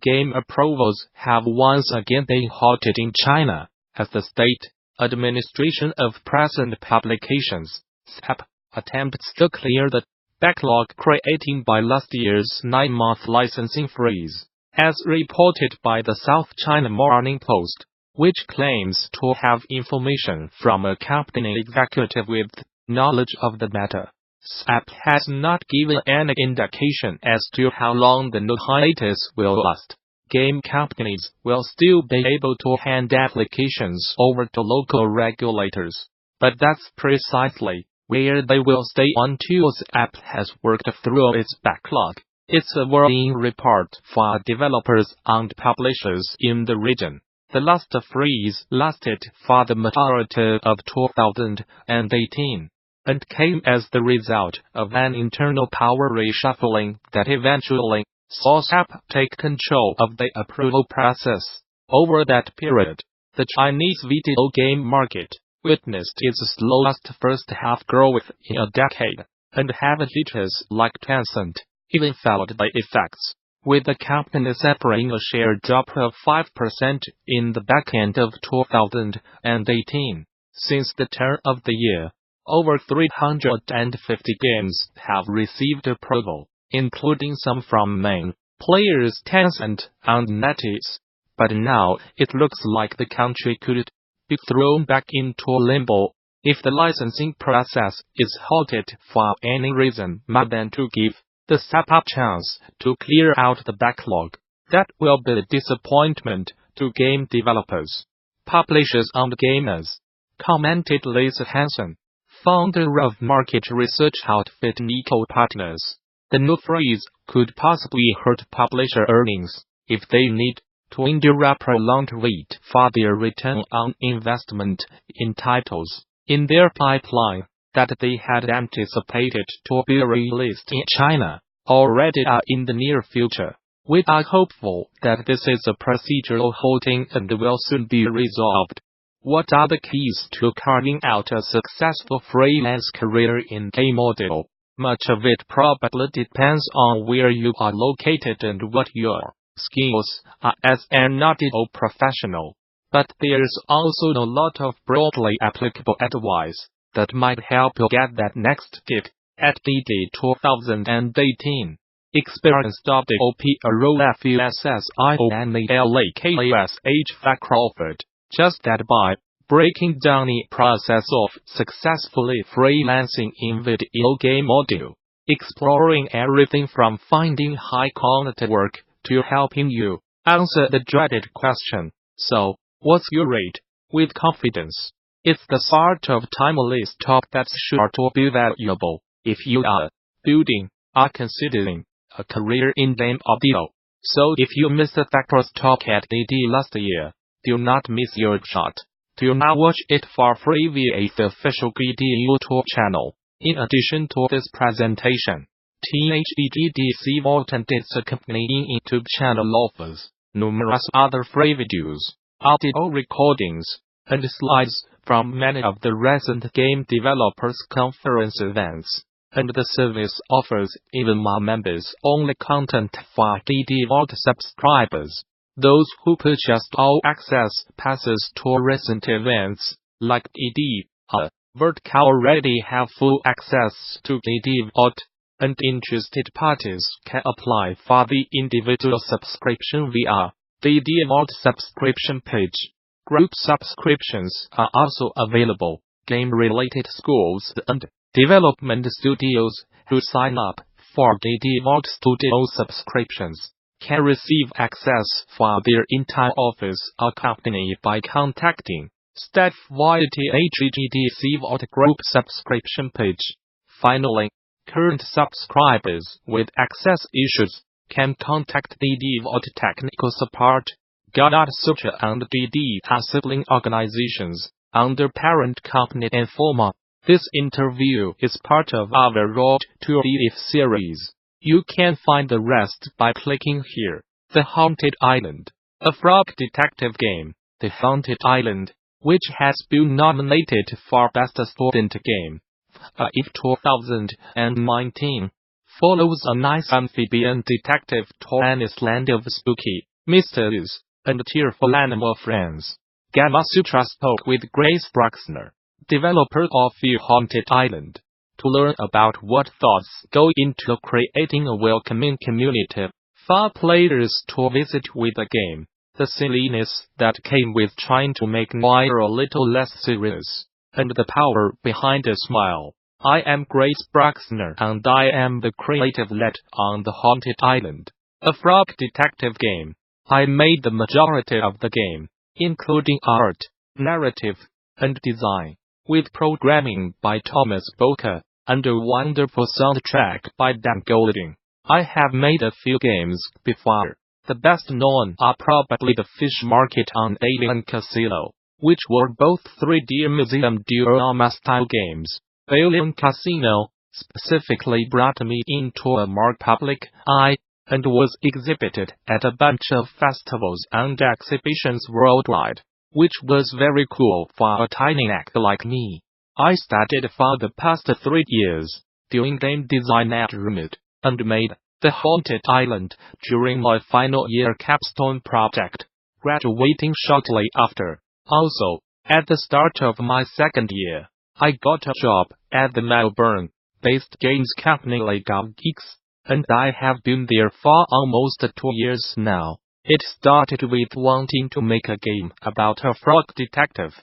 game approvals have once again been halted in China, as the State Administration of Present Publications (SAP) attempts to clear the backlog created by last year's 9-month licensing freeze, as reported by the South China Morning Post, which claims to have information from a company executive with knowledge of the matter. SAP has not given any indication as to how long the hiatus will last. Game companies will still be able to hand applications over to local regulators, but that's precisely where they will stay until SAP has worked through its backlog. It's a worrying report for developers and publishers in the region. The last freeze lasted for the majority of 2018, and came as the result of an internal power reshuffling that eventually saw SAP take control of the approval process. Over that period, the Chinese video game market witnessed its slowest first-half growth in a decade, and heavy-hitters like Tencent even felt the effects, with the company suffering a share drop of 5% in the back end of 2018. Since the turn of the year, over 350 games have received approval, including some from main players Tencent and NetEase. But now it looks like the country could be thrown back into limbo if the licensing process is halted for any reason more than to give the SAP a chance to clear out the backlog. That will be a disappointment to game developers, publishers and gamers, commented Lisa Hansen, founder of market research outfit Nico Partners. The new freeze could possibly hurt publisher earnings if they need to endure a prolonged wait for their return on investment in titles in their pipeline that they had anticipated to be released in China already are in the near future. We are hopeful that this is a procedural halting and will soon be resolved. What are the keys to carving out a successful freelance career in game audio? Much of it probably depends on where you are located and what your skills are as an audio professional. But there's also a lot of broadly applicable advice that might help you get that next gig. At DD 2018, experienced OPROFUSSIONALAKASH Crawford just that by breaking down the process of successfully freelancing in video game audio, exploring everything from finding high-quality work to helping you answer the dreaded question, so, what's your rate? With confidence. It's the sort of timeless talk that's sure to be valuable if you are building or considering a career in game audio. So if you missed the Factors talk at DD last year, do not miss your shot. Do not watch it for free via the official DD YouTube channel. In addition to this presentation, THEGDC Vault and its accompanying YouTube channel offers numerous other free videos, audio recordings, and slides from many of the recent game developers conference events. And the service offers even more members-only content for DD Vault subscribers. Those who purchased all access passes to recent events, like DD Vault, already have full access to DD Vault, and interested parties can apply for the individual subscription via the DD Vault subscription page. Group subscriptions are also available. Game-related schools and development studios who sign up for DD Vault Studio subscriptions can receive access for their entire office or company by contacting staff via THEGDC Vault Group subscription page. Finally, current subscribers with access issues can contact DD Vault technical support. Gamasutra and DD are sibling organizations under parent company Informa. This interview is part of our Road to DF series. You can find the rest by clicking here. The Haunted Island, a frog detective game. The Haunted Island, which has been nominated for Best Student Game in 2019. follows a nice amphibian detective tour and its land of spooky, mysterious, and tearful animal friends. Gamasutra spoke with Grace Bruxner, developer of Fear Haunted Island, to learn about what thoughts go into creating a welcoming community for players to visit with the game, the silliness that came with trying to make noir a little less serious, and the power behind a smile. I am Grace Bruxner and I am the creative lead on the Haunted Island, a frog detective game. I made the majority of the game, including art, narrative, and design, with programming by Thomas Boker, and a wonderful soundtrack by Dan Golding. I have made a few games before. The best known are probably The Fish Market and Alien Casino, which were both 3D museum diorama-style games. Alien Casino specifically brought me into a more public eye, and was exhibited at a bunch of festivals and exhibitions worldwide, which was very cool for a tiny act like me. I studied for the past 3 years, doing game design at RMIT, and made The Haunted Island during my final year capstone project, graduating shortly after. Also, at the start of my second year, I got a job at the Melbourne-based games company Lego Geeks, and I have been there for almost 2 years now. It started with wanting to make a game about a frog detective,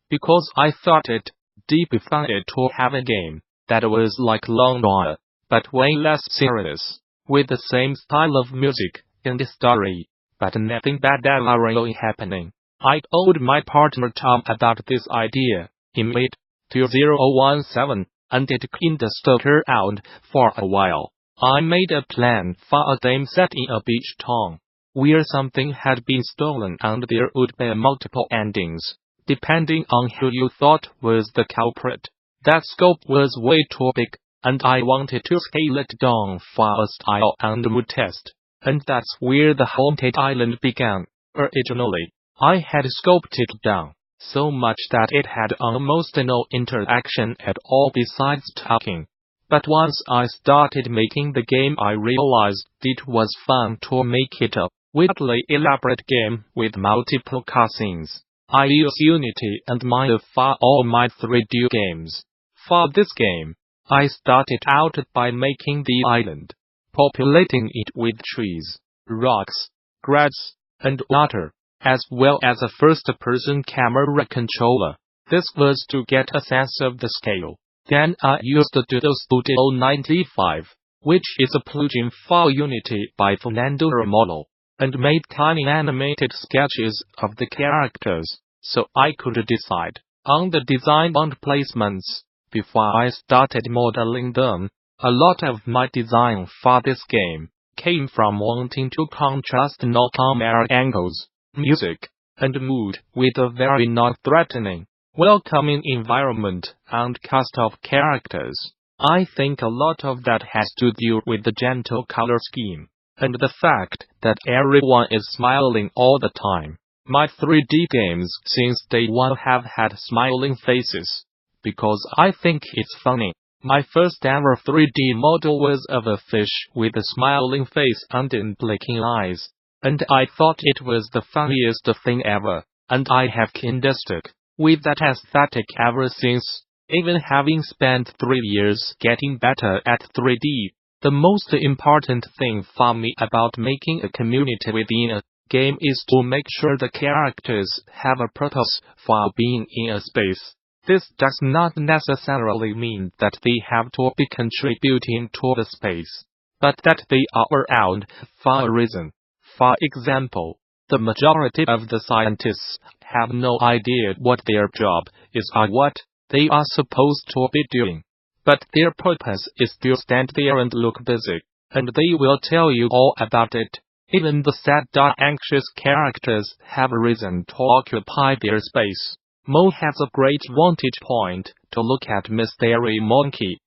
because I thought it deep fun to have a game that was like Long Noir, but way less serious, with the same style of music and story, but nothing bad ever really happening. I told my partner Tom about this idea in mid-2017, and it kinda stuck around for a while. I made a plan for a game set in a beach town, where something had been stolen and there would be multiple endings, depending on who you thought was the culprit. That scope was way too big, and I wanted to scale it down for a style and mood test, and that's where the Haunted Island began. Originally, I had scoped it down so much that it had almost no interaction at all besides talking. But once I started making the game, I realized it was fun to make it a weirdly elaborate game with multiple cutscenes. I use Unity and Maya for all my 3D games. For this game, I started out by making the island, populating it with trees, rocks, grass, and water, as well as a first-person camera controller. This was to get a sense of the scale. Then I used Doodle Studio 95, which is a plugin for Unity by Fernando Romano, and made tiny animated sketches of the characters, so I could decide on the design and placements before I started modeling them. A lot of my design for this game came from wanting to contrast non-camera angles, music, and mood with a very non-threatening, welcoming environment and cast of characters. I think a lot of that has to do with the gentle color scheme, and the fact that everyone is smiling all the time. My 3D games since day one have had smiling faces, because I think it's funny. My first ever 3D model was of a fish with a smiling face and blinking eyes, and I thought it was the funniest thing ever, and I have kinda stuck with that aesthetic ever since, even having spent 3 years getting better at 3D. The most important thing for me about making a community within a game is to make sure the characters have a purpose for being in a space. This does not necessarily mean that they have to be contributing to the space, but that they are around for a reason. For example, the majority of the scientists have no idea what their job is or what they are supposed to be doing. But their purpose is to stand there and look busy, and they will tell you all about it. Even the sad or anxious characters have a reason to occupy their space. Mo has a great vantage point to look at Mystery Monkey.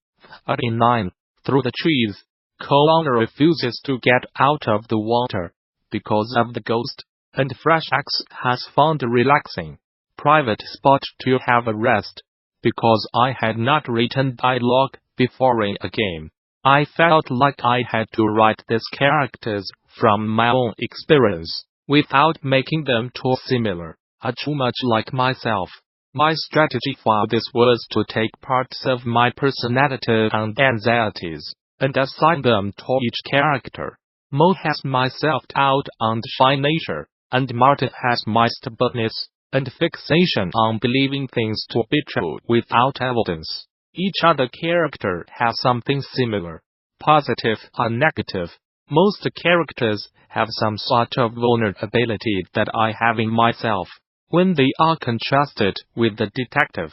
In 9, through the trees, Colon refuses to get out of the water because of the ghost, and Fresh X has found a relaxing, private spot to have a rest, because I had not written dialogue before in a game. I felt like I had to write these characters from my own experience, without making them too similar, or too much like myself. My strategy for this was to take parts of my personality and anxieties, and assign them to each character. Mo has my self-doubt and shy nature, and Martin has my stubbornness and fixation on believing things to be true without evidence. Each other character has something similar, positive or negative. Most characters have some sort of vulnerability that I have in myself. When they are contrasted with the detective,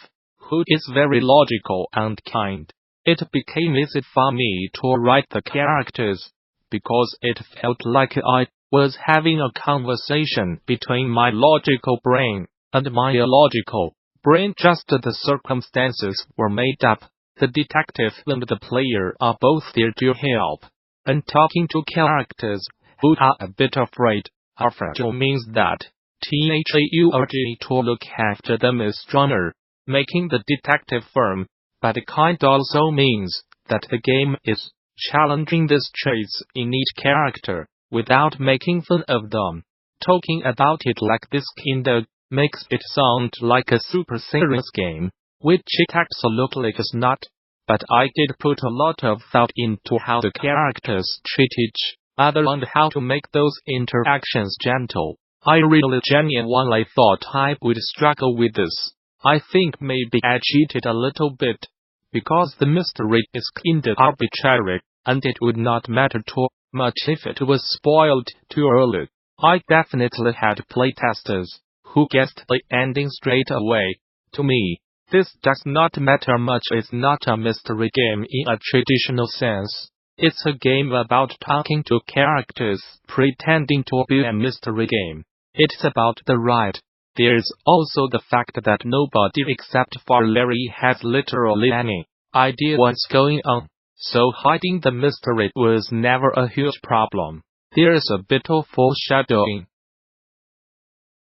who is very logical and kind, it became easy for me to write the characters, because it felt like I was having a conversation between my logical brain and my illogical brain. Just the circumstances were made up. The detective and the player are both there to help. And talking to characters who are a bit afraid or fragile means that the to look after them is stronger, making the detective firm, but it kind also means that the game is challenging these traits in each character, without making fun of them. Talking about it like this kinda makes it sound like a super serious game, which it absolutely is not. But I did put a lot of thought into how the characters treat each other and how to make those interactions gentle. I really genuinely thought I would struggle with this. I think maybe I cheated a little bit, because the mystery is kinda arbitrary, and it would not matter too much if it was spoiled too early. I definitely had playtesters who guessed the ending straight away. To me, this does not matter much. It's not a mystery game in a traditional sense. It's a game about talking to characters pretending to be a mystery game. It's about the ride. There's also the fact that nobody except for Larry has literally any idea what's going on, so hiding the mystery was never a huge problem. There's a bit of foreshadowing